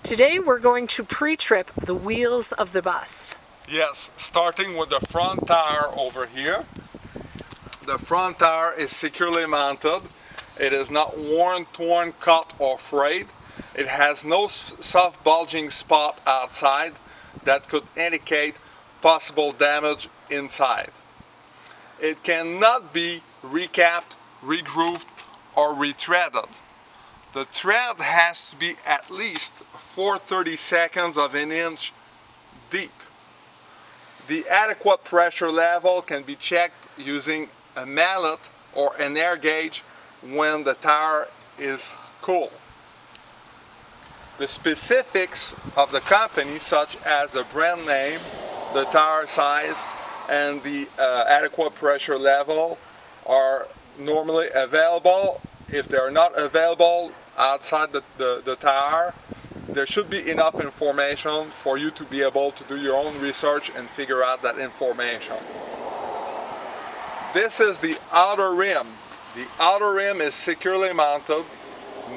Today we're going to pre-trip the wheels of the bus. Yes, starting with the front tire over here. The front tire is securely mounted. It is not worn, torn, cut, or frayed. It has no soft bulging spot outside that could indicate possible damage inside. It cannot be recapped, regrooved, or retreaded. The tread has to be at least 4/32 of an inch deep. The adequate pressure level can be checked using a mallet or an air gauge when the tire is cool. The specifics of the company, such as the brand name, the tire size, and the adequate pressure level, are normally available. If they're not available outside the tire, there should be enough information for you to be able to do your own research and figure out that information. This is the outer rim. The outer rim is securely mounted,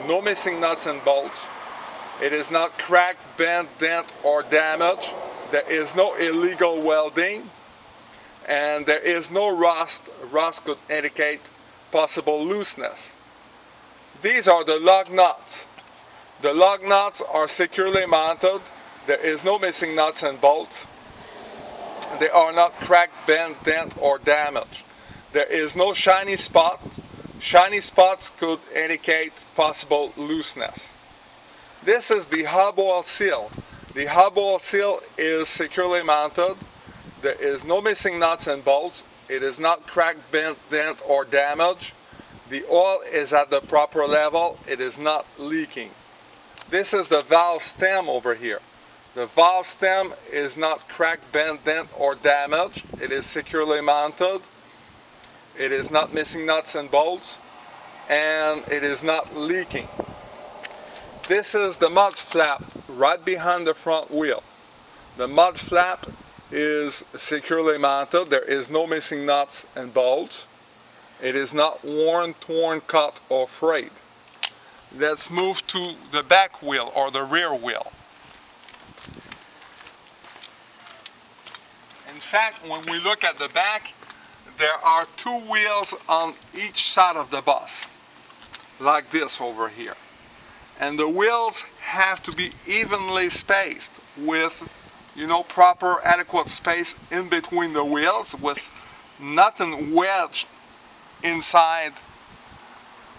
no missing nuts and bolts. It is not cracked, bent, dent, or damaged. There is no illegal welding, and there is no rust. Rust could indicate possible looseness. These are the lug nuts. The lug nuts are securely mounted. There is no missing nuts and bolts. They are not cracked, bent, dent, or damaged. There is no shiny spot. Shiny spots could indicate possible looseness. This is the hub oil seal. The hub oil seal is securely mounted. There is no missing nuts and bolts. It is not cracked, bent, dent, or damaged. The oil is at the proper level. It is not leaking. This is the valve stem over here. The valve stem is not cracked, bent, dent, or damaged. It is securely mounted. It is not missing nuts and bolts, and it is not leaking. This is the mud flap right behind the front wheel. The mud flap is securely mounted. There is no missing nuts and bolts. It is not worn, torn, cut, or frayed. Let's move to the back wheel or the rear wheel. In fact, when we look at the back, there are two wheels on each side of the bus, like this over here. And the wheels have to be evenly spaced with, proper adequate space in between the wheels, with nothing wedged inside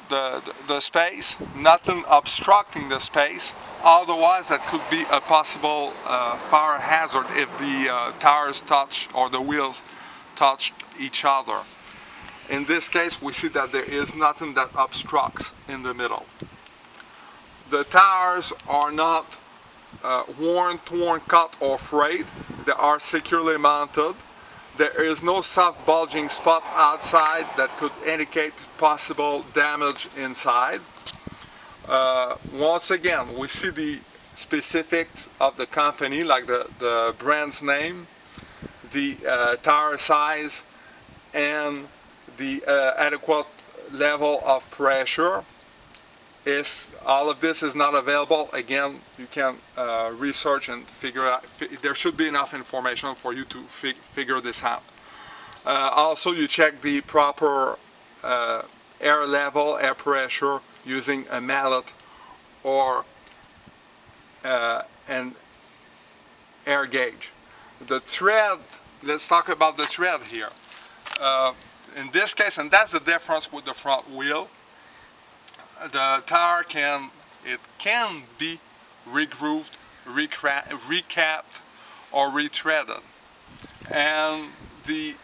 the space, nothing obstructing the space. Otherwise, that could be a possible fire hazard if the tires touch or the wheels touch each other. In this case, we see that there is nothing that obstructs in the middle. The tires are not worn, torn, cut, or frayed. They are securely mounted. There is no soft bulging spot outside that could indicate possible damage inside. Once again, we see the specifics of the company, like the brand's name, the tire size, and the adequate level of pressure. If all of this is not available, again, you can research and figure out. There should be enough information for you to figure this out. Also, you check the proper air level, air pressure, using a mallet or an air gauge. The tread, let's talk about the tread here. In this case, and that's the difference with the front wheel, the tire can be regrooved, recapped, or retreaded, and the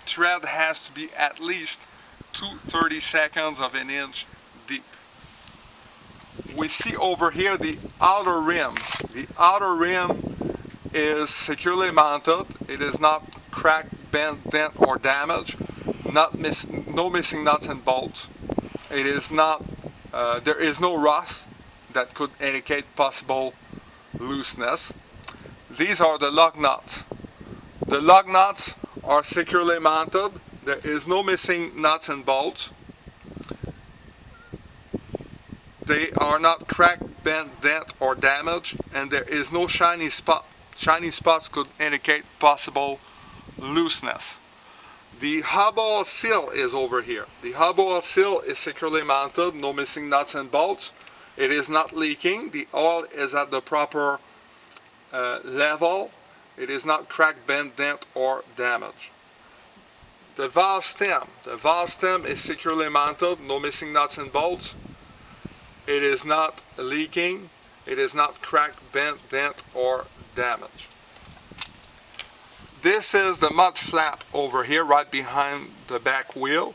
tread has to be at least 2/32 of an inch deep. We see over here the outer rim. The outer rim is securely mounted. It is not cracked, bent, dent, or damaged. No missing nuts and bolts. It is not. There is no rust that could indicate possible looseness. These are the lug nuts. The lug nuts are securely mounted. There is no missing nuts and bolts. They are not cracked, bent, dent, or damage, and there is no shiny spot. Shiny spots could indicate possible looseness. The hub oil seal is over here. The hub oil seal is securely mounted, no missing nuts and bolts. It is not leaking. The oil is at the proper level. It is not cracked, bent, dent, or damaged. The valve stem is securely mounted, no missing nuts and bolts. It is not leaking. It is not cracked, bent, dent, or damaged. This is the mud flap over here, right behind the back wheel.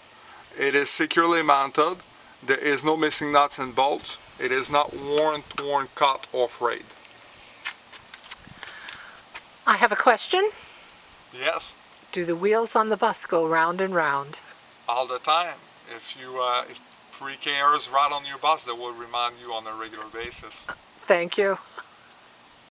It is securely mounted. There is no missing nuts and bolts. It is not worn, torn, cut, or frayed. I have a question. Yes, Do the wheels on the bus go round and round? all the time. If 3Kers ride on your bus, that will remind you on a regular basis. Thank you.